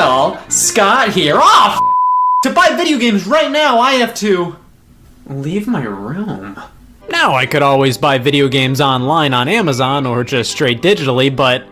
y'all, Scott here. To buy video games right now, I have to leave my room. Now I could always buy video games online on Amazon or just straight digitally, but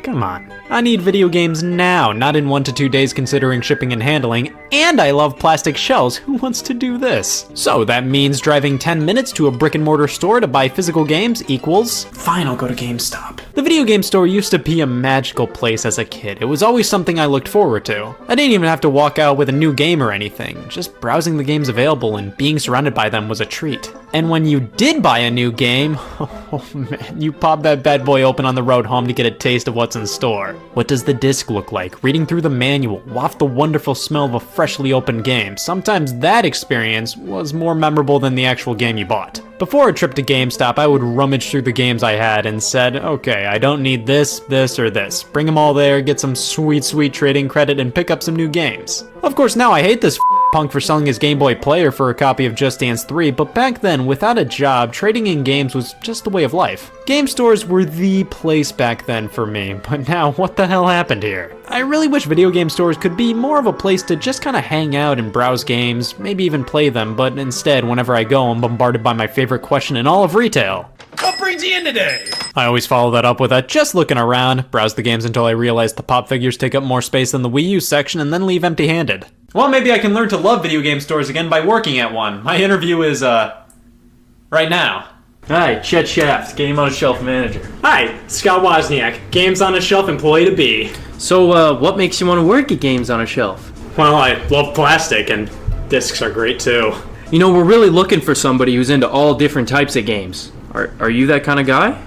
come on. I need video games now, not in 1 to 2 days considering shipping and handling, and I love plastic shells. Who wants to do this? So that means driving 10 minutes to a brick and mortar store to buy physical games equals, fine, I'll go to GameStop. The video game store used to be a magical place as a kid. It was always something I looked forward to. I didn't even have to walk out with a new game or anything. Just browsing the games available and being surrounded by them was a treat. And when you did buy a new game, oh man, you pop that bad boy open on the road home to get a taste of what's in store. What does the disc look like? Reading through the manual, waft the wonderful smell of a freshly opened game. Sometimes that experience was more memorable than the actual game you bought. Before a trip to GameStop, I would rummage through the games I had and said, okay, I don't need this, this, or this. Bring them all there, get some sweet trading credit, and pick up some new games. Of course, now I hate this punk for selling his Game Boy Player for a copy of Just Dance 3, but back then, without a job, trading in games was just the way of life. Game stores were the place back then for me, but now what the hell happened here? I really wish video game stores could be more of a place to just kind of hang out and browse games, maybe even play them, but instead, whenever I go, I'm bombarded by my favorite question in all of retail. What brings you in today? I always follow that up with a just looking around, browse the games until I realize the pop figures take up more space than the Wii U section, and then leave empty-handed. Well, maybe I can learn to love video game stores again by working at one. My interview is, right now. Hi, Chet Shaft, Game on a Shelf Manager. Hi, Scott Wozniak, Games on a Shelf Employee to Be. So, what makes you want to work at Games on a Shelf? Well, I love plastic, and discs are great too. You know, we're really looking for somebody who's into all different types of games. Are you that kind of guy?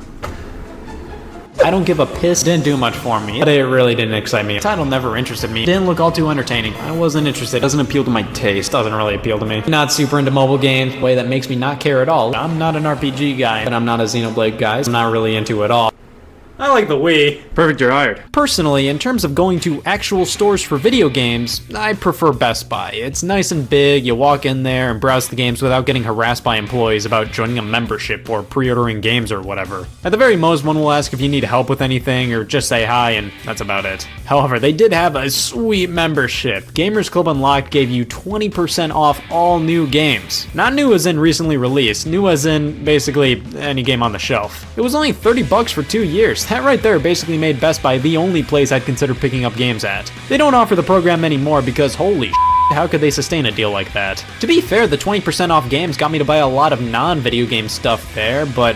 I don't give a piss. Didn't do much for me. It really didn't excite me. The title never interested me. Didn't look all too entertaining. I wasn't interested. Doesn't appeal to my taste. Doesn't really appeal to me. Not super into mobile games. Way that makes me not care at all. I'm not an RPG guy, but I'm not a Xenoblade guy. I'm not really into it at all. I like the Wii. Perfect, you're hired. Personally, in terms of going to actual stores for video games, I prefer Best Buy. It's nice and big, you walk in there and browse the games without getting harassed by employees about joining a membership or pre-ordering games or whatever. At the very most, one will ask if you need help with anything or just say hi, and that's about it. However, they did have a sweet membership. Gamers Club Unlocked gave you 20% off all new games. Not new as in recently released, new as in basically any game on the shelf. It was only $30 for 2 years. That right there basically made Best Buy the only place I'd consider picking up games at. They don't offer the program anymore because holy how could they sustain a deal like that? To be fair, the 20% off games got me to buy a lot of non-video game stuff there, but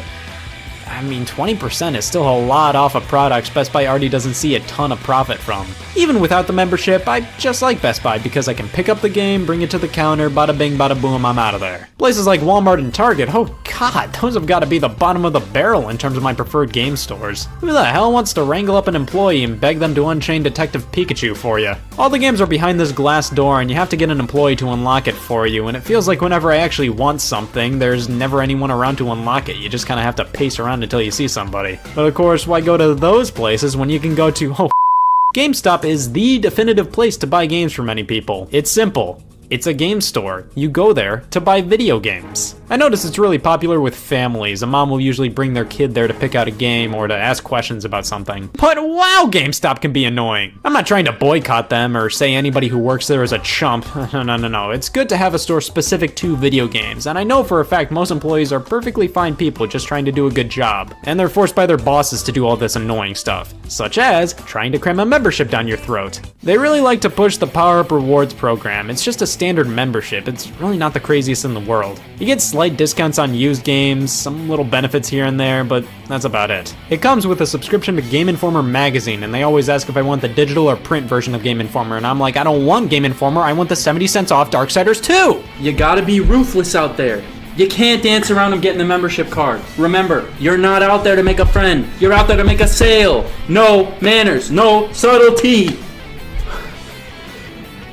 I mean, 20% is still a lot off of products Best Buy already doesn't see a ton of profit from. Even without the membership, I just like Best Buy because I can pick up the game, bring it to the counter, bada bing, bada boom, I'm out of there. Places like Walmart and Target, oh god, those have got to be the bottom of the barrel in terms of my preferred game stores. Who the hell wants to wrangle up an employee and beg them to unchain Detective Pikachu for you? All the games are behind this glass door and you have to get an employee to unlock it for you, and it feels like whenever I actually want something, there's never anyone around to unlock it. You just kind of have to pace around until you see somebody. But of course, why go to those places when you can go to, GameStop is the definitive place to buy games for many people. It's simple. It's a game store. You go there to buy video games. I notice it's really popular with families. A mom will usually bring their kid there to pick out a game or to ask questions about something. But wow, GameStop can be annoying. I'm not trying to boycott them or say anybody who works there is a chump. No. It's good to have a store specific to video games, and I know for a fact most employees are perfectly fine people just trying to do a good job. And they're forced by their bosses to do all this annoying stuff, such as trying to cram a membership down your throat. They really like to push the Power Up Rewards program. It's just a standard membership. It's really not the craziest in the world. You get slight discounts on used games, some little benefits here and there, but that's about it. It comes with a subscription to Game Informer magazine, and they always ask if I want the digital or print version of Game Informer, and I'm like, I don't want Game Informer, I want the 70 cents off Darksiders 2! You gotta be ruthless out there. You can't dance around them getting the membership card. Remember, you're not out there to make a friend. You're out there to make a sale. No manners, no subtlety.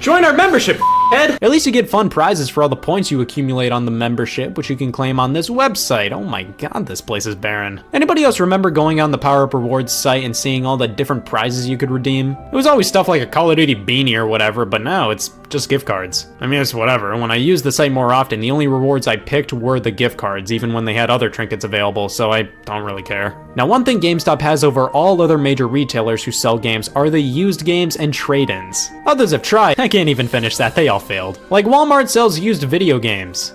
Join our membership, head. At least you get fun prizes for all the points you accumulate on the membership, which you can claim on this website. Oh my god, this place is barren. Anybody else remember going on the Power Up Rewards site and seeing all the different prizes you could redeem? It was always stuff like a Call of Duty beanie or whatever, but now it's just gift cards. I mean, it's whatever. When I used the site more often, the only rewards I picked were the gift cards, even when they had other trinkets available, so I don't really care. Now, one thing GameStop has over all other major retailers who sell games are the used games and trade-ins. Others have tried. I can't even finish that. They all failed. Like Walmart sells used video games.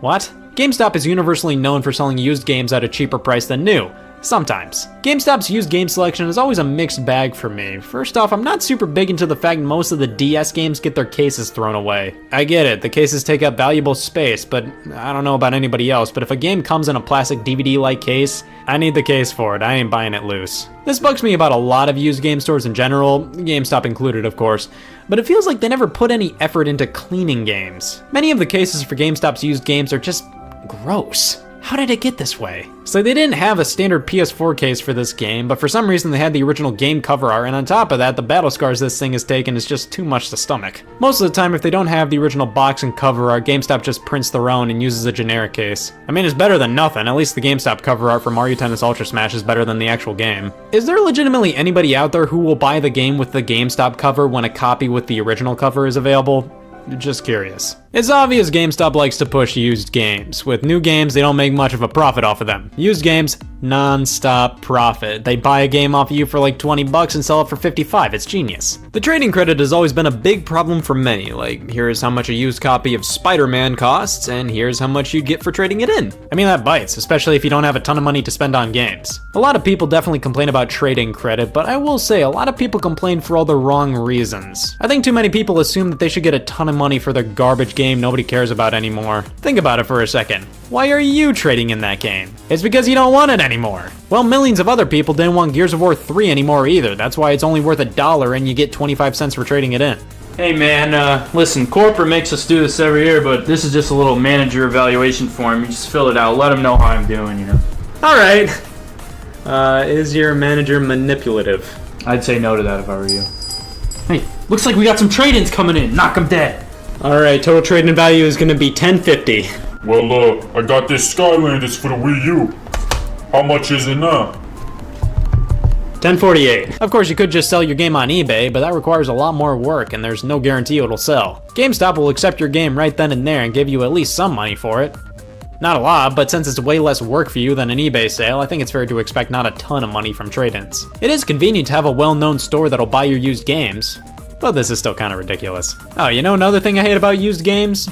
What? GameStop is universally known for selling used games at a cheaper price than new. Sometimes. GameStop's used game selection is always a mixed bag for me. First off, I'm not super big into the fact most of the DS games get their cases thrown away. I get it, the cases take up valuable space, but I don't know about anybody else, but if a game comes in a plastic DVD-like case, I need the case for it. I ain't buying it loose. This bugs me about a lot of used game stores in general, GameStop included of course, but it feels like they never put any effort into cleaning games. Many of the cases for GameStop's used games are just gross. How did it get this way? So they didn't have a standard PS4 case for this game, but for some reason they had the original game cover art, and on top of that, the battle scars this thing has taken is just too much to stomach. Most of the time, if they don't have the original box and cover art, GameStop just prints their own and uses a generic case. I mean, it's better than nothing. At least the GameStop cover art for Mario Tennis Ultra Smash is better than the actual game. Is there legitimately anybody out there who will buy the game with the GameStop cover when a copy with the original cover is available? Just curious. It's obvious GameStop likes to push used games. With new games, they don't make much of a profit off of them. Used games, non-stop profit. They buy a game off of you for like 20 bucks and sell it for 55. It's genius. The trading credit has always been a big problem for many. Like, here's how much a used copy of Spider-Man costs, and here's how much you'd get for trading it in. I mean, that bites, especially if you don't have a ton of money to spend on games. A lot of people definitely complain about trading credit, but I will say a lot of people complain for all the wrong reasons. I think too many people assume that they should get a ton of money for their garbage game nobody cares about anymore. Think about it for a second. Why are you trading in that game? It's because you don't want it anymore. Well, millions of other people didn't want Gears of War 3 anymore either. That's why it's only worth $1 and you get 25 cents for trading it in. Hey man, listen, corporate makes us do this every year, but this is just a little manager evaluation form. You just fill it out, let them know how I'm doing, you know. Alright. Is your manager manipulative? I'd say no to that if I were you. Hey, looks like we got some trade-ins coming in. Knock them dead. Alright, total trading value is gonna be $10.50. Well, I got this Skylanders for the Wii U. How much is it now? $10.48. Of course, you could just sell your game on eBay, but that requires a lot more work and there's no guarantee it'll sell. GameStop will accept your game right then and there and give you at least some money for it. Not a lot, but since it's way less work for you than an eBay sale, I think it's fair to expect not a ton of money from trade-ins. It is convenient to have a well-known store that'll buy your used games, but this is still kind of ridiculous. Oh, you know another thing I hate about used games?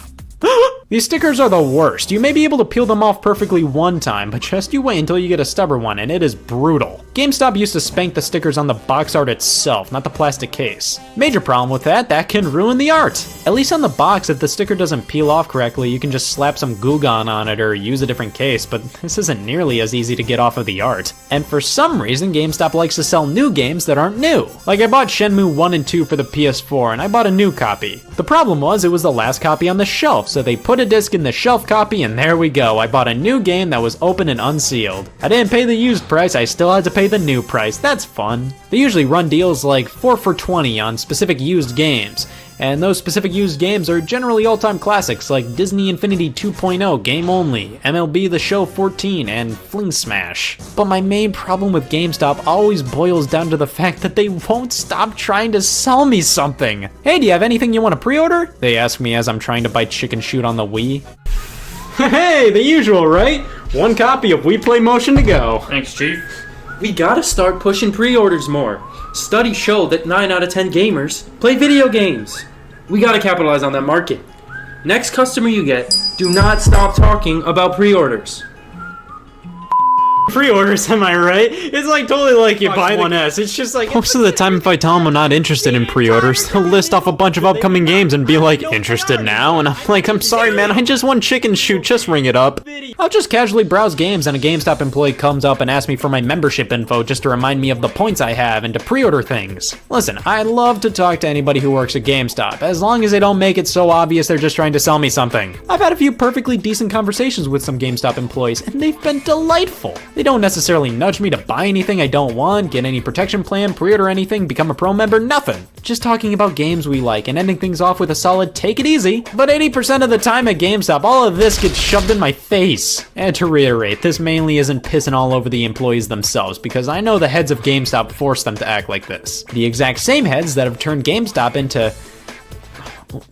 These stickers are the worst. You may be able to peel them off perfectly one time, but just you wait until you get a stubborn one, and it is brutal. GameStop used to spank the stickers on the box art itself, not the plastic case. Major problem with that, that can ruin the art. At least on the box, if the sticker doesn't peel off correctly, you can just slap some Goo Gone on it or use a different case, but this isn't nearly as easy to get off of the art. And for some reason, GameStop likes to sell new games that aren't new. Like I bought Shenmue 1 and 2 for the PS4, and I bought a new copy. The problem was, it was the last copy on the shelf, so they put a disc in the shelf copy, and there we go. I bought a new game that was open and unsealed. I didn't pay the used price, I still had to pay the new price. That's fun. They usually run deals like 4 for $20 on specific used games, and those specific used games are generally all-time classics like Disney Infinity 2.0 Game Only, MLB The Show 14, and Fling Smash. But my main problem with GameStop always boils down to the fact that they won't stop trying to sell me something. Hey, do you have anything you want to pre-order? They ask me as I'm trying to buy Chicken Shoot on the Wii. Hey, the usual, right? One copy of Wii Play Motion to go. Thanks, Chief. We gotta start pushing pre-orders more. Studies show that 9 out of 10 gamers play video games. We gotta capitalize on that market. Next customer you get, do not stop talking about pre-orders. Pre-orders, am I right? It's like totally like you buy 1S. It's just like Most of the time, if I tell them I'm not interested in pre-orders, they'll list off a bunch of upcoming games and be like, interested now? And I'm like, I'm sorry man, I just want Chicken Shoot, just ring it up. I'll just casually browse games and a GameStop employee comes up and asks me for my membership info just to remind me of the points I have and to pre-order things. Listen, I love to talk to anybody who works at GameStop, as long as they don't make it so obvious they're just trying to sell me something. I've had a few perfectly decent conversations with some GameStop employees, and they've been delightful. They don't necessarily nudge me to buy anything I don't want, get any protection plan, pre-order anything, become a pro member, nothing. Just talking about games we like and ending things off with a solid take it easy. But 80% of the time at GameStop, all of this gets shoved in my face. And to reiterate, this mainly isn't pissing all over the employees themselves, because I know the heads of GameStop forced them to act like this. The exact same heads that have turned GameStop into...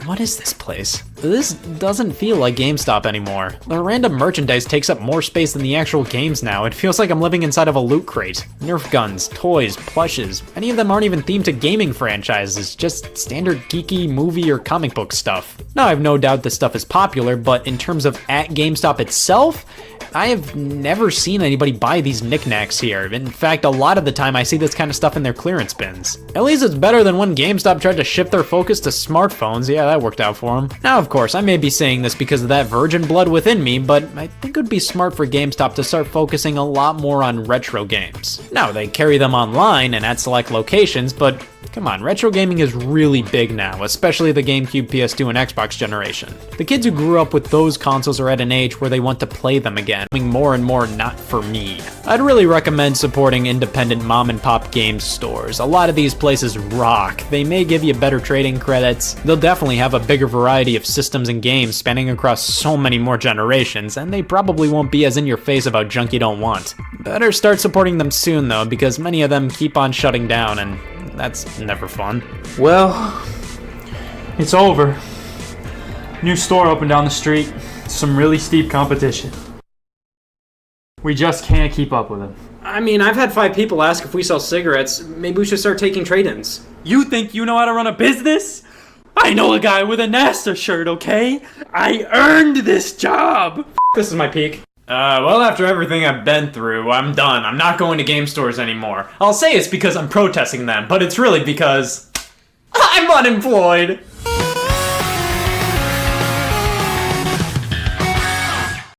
What is this place? This doesn't feel like GameStop anymore. The random merchandise takes up more space than the actual games now. It feels like I'm living inside of a loot crate. Nerf guns, toys, plushes. Many of them aren't even themed to gaming franchises, just standard geeky movie or comic book stuff. Now, I have no doubt this stuff is popular, but in terms of at GameStop itself, I have never seen anybody buy these knickknacks here. In fact, a lot of the time I see this kind of stuff in their clearance bins. At least it's better than when GameStop tried to shift their focus to smartphones. Yeah, that worked out for them. Now, of course, I may be saying this because of that virgin blood within me, but I think it would be smart for GameStop to start focusing a lot more on retro games. Now, they carry them online and at select locations, but come on, retro gaming is really big now, especially the GameCube, PS2, and Xbox generation. The kids who grew up with those consoles are at an age where they want to play them again, becoming more and more not for me. I'd really recommend supporting independent mom and pop game stores. A lot of these places rock. They may give you better trading credits. They'll definitely have a bigger variety of systems and games spanning across so many more generations, and they probably won't be as in your face about junk you don't want. Better start supporting them soon though, because many of them keep on shutting down, and that's never fun. Well, it's over. New store opened down the street. Some really steep competition. We just can't keep up with them. I mean, I've had 5 people ask if we sell cigarettes. Maybe we should start taking trade-ins. You think you know how to run a business? I know a guy with a NASA shirt, okay? I earned this job! This is my peak. Well, after everything I've been through, I'm done. I'm not going to game stores anymore. I'll say it's because I'm protesting them, but it's really because I'm unemployed.